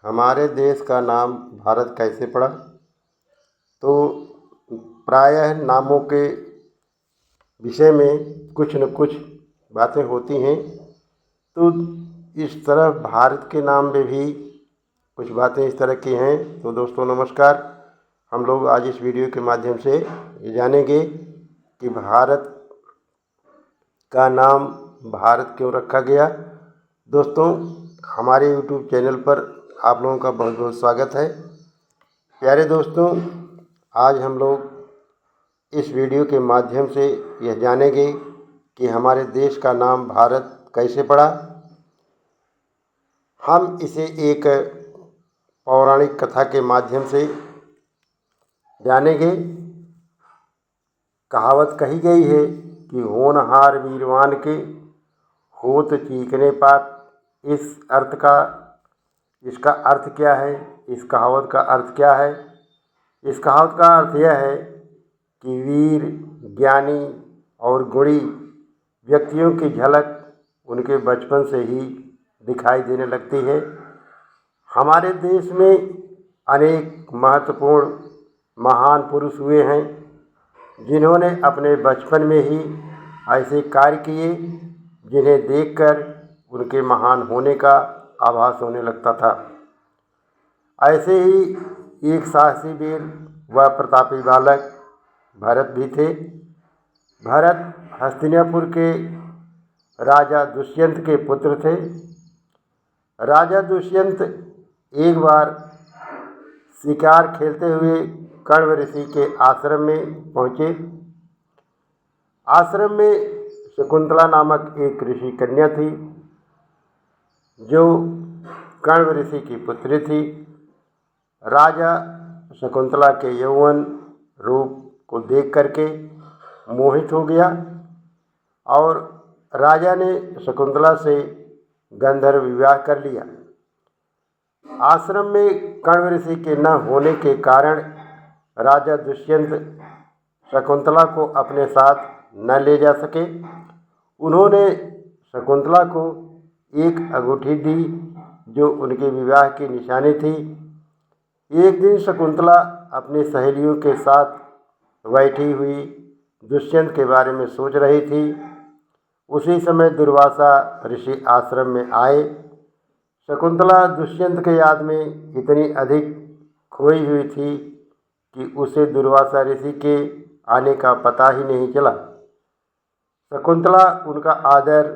हमारे देश का नाम भारत कैसे पड़ा? तो प्रायः नामों के विषय में कुछ न कुछ बातें होती हैं। तो इस तरह भारत के नाम में भी कुछ बातें इस तरह की हैं। तो दोस्तों नमस्कार, हम लोग आज इस वीडियो के माध्यम से ये जानेंगे कि भारत का नाम भारत क्यों रखा गया। दोस्तों, हमारे यूट्यूब चैनल पर आप लोगों का बहुत बहुत स्वागत है। प्यारे दोस्तों, आज हम लोग इस वीडियो के माध्यम से यह जानेंगे कि हमारे देश का नाम भारत कैसे पड़ा। हम इसे एक पौराणिक कथा के माध्यम से जानेंगे। कहावत कही गई है कि होनहार वीरवान के होत चीकने पात। इसका अर्थ क्या है? इस कहावत का अर्थ क्या है? इस कहावत का अर्थ यह है कि वीर, ज्ञानी और गुणी व्यक्तियों की झलक उनके बचपन से ही दिखाई देने लगती है। हमारे देश में अनेक महत्वपूर्ण महान पुरुष हुए हैं जिन्होंने अपने बचपन में ही ऐसे कार्य किए जिन्हें देखकर उनके महान होने का आभास होने लगता था। ऐसे ही एक साहसी वीर व प्रतापी बालक भरत भी थे। भरत हस्तिनापुर के राजा दुष्यंत के पुत्र थे। राजा दुष्यंत एक बार शिकार खेलते हुए कण्व ऋषि के आश्रम में पहुँचे। आश्रम में शकुंतला नामक एक ऋषि कन्या थी जो कण्व ऋषि की पुत्री थी। राजा शकुंतला के यौवन रूप को देख करके मोहित हो गया और राजा ने शकुंतला से गंधर्व विवाह कर लिया। आश्रम में कण्व ऋषि के न होने के कारण राजा दुष्यंत शकुंतला को अपने साथ न ले जा सके। उन्होंने शकुंतला को एक अंगूठी दी जो उनके विवाह की निशानी थी। एक दिन शकुंतला अपनी सहेलियों के साथ बैठी हुई दुष्यंत के बारे में सोच रही थी। उसी समय दुर्वासा ऋषि आश्रम में आए। शकुंतला दुष्यंत के याद में इतनी अधिक खोई हुई थी कि उसे दुर्वासा ऋषि के आने का पता ही नहीं चला। शकुंतला उनका आदर,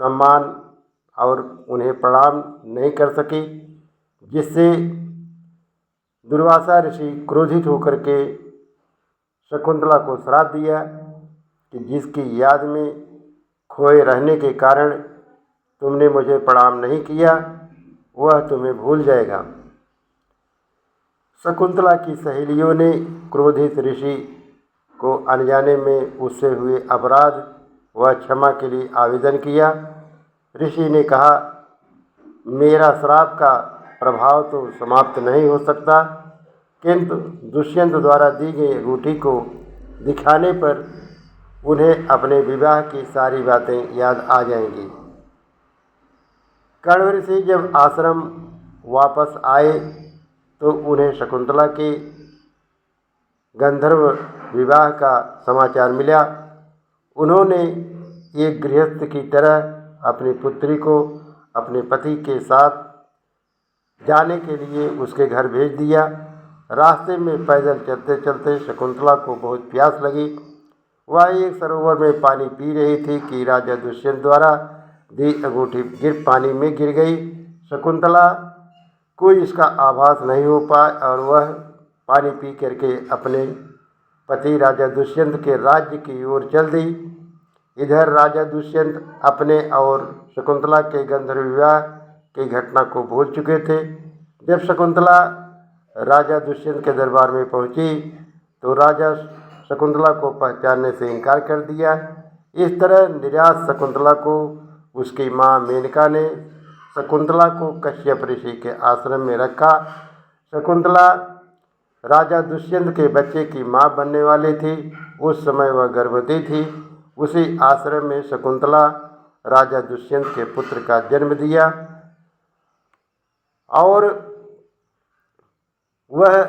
सम्मान और उन्हें प्रणाम नहीं कर सकी, जिससे दुर्वासा ऋषि क्रोधित होकर के शकुंतला को श्राप दिया कि जिसकी याद में खोए रहने के कारण तुमने मुझे प्रणाम नहीं किया, वह तुम्हें भूल जाएगा। शकुंतला की सहेलियों ने क्रोधित ऋषि को अनजाने में उससे हुए अपराध व क्षमा के लिए आवेदन किया। ऋषि ने कहा, मेरा श्राप का प्रभाव तो समाप्त नहीं हो सकता, किंतु दुष्यंत द्वारा दी गई अंगूठी को दिखाने पर उन्हें अपने विवाह की सारी बातें याद आ जाएंगी। कण्व ऋषि जब आश्रम वापस आए तो उन्हें शकुंतला के गंधर्व विवाह का समाचार मिला। उन्होंने एक गृहस्थ की तरह अपनी पुत्री को अपने पति के साथ जाने के लिए उसके घर भेज दिया। रास्ते में पैदल चलते चलते शकुंतला को बहुत प्यास लगी। वह एक सरोवर में पानी पी रही थी कि राजा दुष्यंत द्वारा दी अंगूठी पानी में गिर गई। शकुंतला को इसका आभास नहीं हो पाया और वह पानी पी करके अपने पति राजा दुष्यंत के राज्य की ओर चल दी। इधर राजा दुष्यंत अपने और शकुंतला के गंधर्व विवाह की घटना को भूल चुके थे। जब शकुंतला राजा दुष्यंत के दरबार में पहुंची तो राजा शकुंतला को पहचानने से इनकार कर दिया। इस तरह निराश शकुंतला को उसकी माँ मेनका ने शकुंतला को कश्यप ऋषि के आश्रम में रखा। शकुंतला राजा दुष्यंत के बच्चे की माँ बनने वाली थी। उस समय वह गर्भवती थी। उसी आश्रम में शकुंतला राजा दुष्यंत के पुत्र का जन्म दिया और वह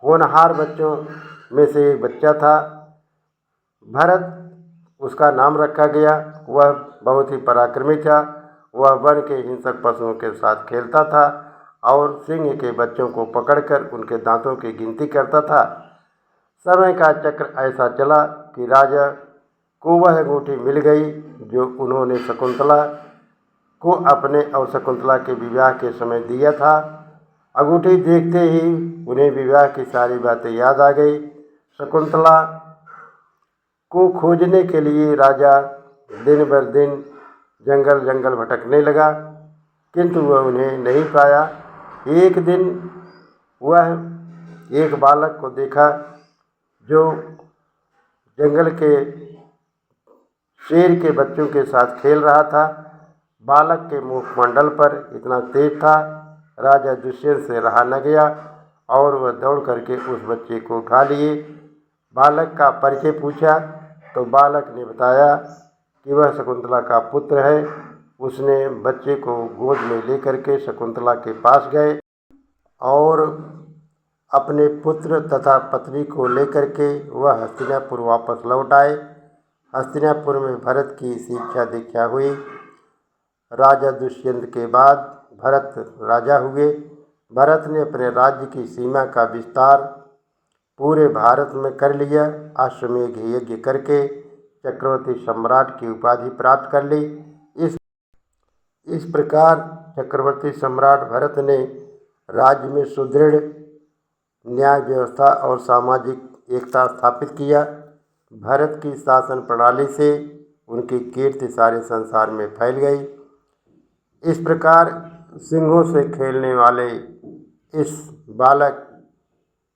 होनहार बच्चों में से एक बच्चा था। भरत उसका नाम रखा गया। वह बहुत ही पराक्रमी था। वह वन के हिंसक पशुओं के साथ खेलता था और सिंह के बच्चों को पकड़कर उनके दांतों की गिनती करता था। समय का चक्र ऐसा चला कि राजा को वह अंगूठी मिल गई जो उन्होंने शकुंतला को अपने और शकुंतला के विवाह के समय दिया था। अंगूठी देखते ही उन्हें विवाह की सारी बातें याद आ गई। शकुंतला को खोजने के लिए राजा दिन भर दिन जंगल जंगल भटकने लगा, किंतु वह उन्हें नहीं पाया। एक दिन वह एक बालक को देखा जो जंगल के शेर के बच्चों के साथ खेल रहा था। बालक के मुखमंडल पर इतना तेज था, राजा दुष्यंत से रहा न गया और वह दौड़ करके उस बच्चे को उठा लिए। बालक का परिचय पूछा तो बालक ने बताया कि वह शकुंतला का पुत्र है। उसने बच्चे को गोद में लेकर के शकुंतला के पास गए और अपने पुत्र तथा पत्नी को लेकर के वह हस्तिनापुर वापस लौट आए। हस्तिनापुर में भरत की शिक्षा दीक्षा हुई। राजा दुष्यंत के बाद भरत राजा हुए। भरत ने अपने राज्य की सीमा का विस्तार पूरे भारत में कर लिया। अश्वमेध यज्ञ करके चक्रवर्ती सम्राट की उपाधि प्राप्त कर ली। इस प्रकार चक्रवर्ती सम्राट भरत ने राज्य में सुदृढ़ न्याय व्यवस्था और सामाजिक एकता स्थापित किया। भरत की शासन प्रणाली से उनकी कीर्ति सारे संसार में फैल गई। इस प्रकार सिंहों से खेलने वाले इस बालक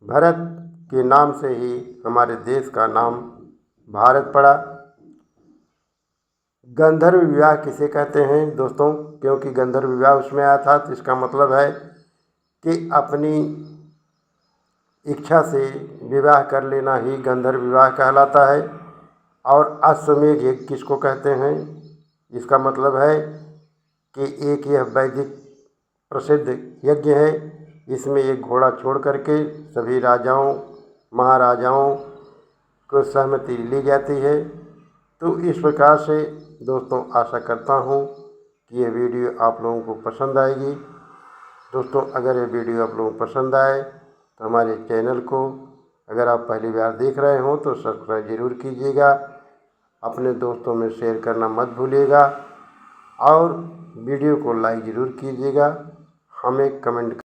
भरत के नाम से ही हमारे देश का नाम भारत पड़ा। गंधर्व विवाह किसे कहते हैं दोस्तों? क्योंकि गंधर्व विवाह उसमें आया था, तो इसका मतलब है कि अपनी इच्छा से विवाह कर लेना ही गंधर्व विवाह कहलाता है। और अश्वमेध यज्ञ किसको कहते हैं? इसका मतलब है कि एक यह वैदिक प्रसिद्ध यज्ञ है। इसमें एक घोड़ा छोड़ करके सभी राजाओं महाराजाओं को सहमति ली जाती है। तो इस प्रकार से दोस्तों आशा करता हूँ कि यह वीडियो आप लोगों को पसंद आएगी। दोस्तों अगर ये वीडियो आप लोगों को पसंद आए तो हमारे चैनल को अगर आप पहली बार देख रहे हो तो सब्सक्राइब ज़रूर कीजिएगा। अपने दोस्तों में शेयर करना मत भूलिएगा और वीडियो को लाइक ज़रूर कीजिएगा। हमें कमेंट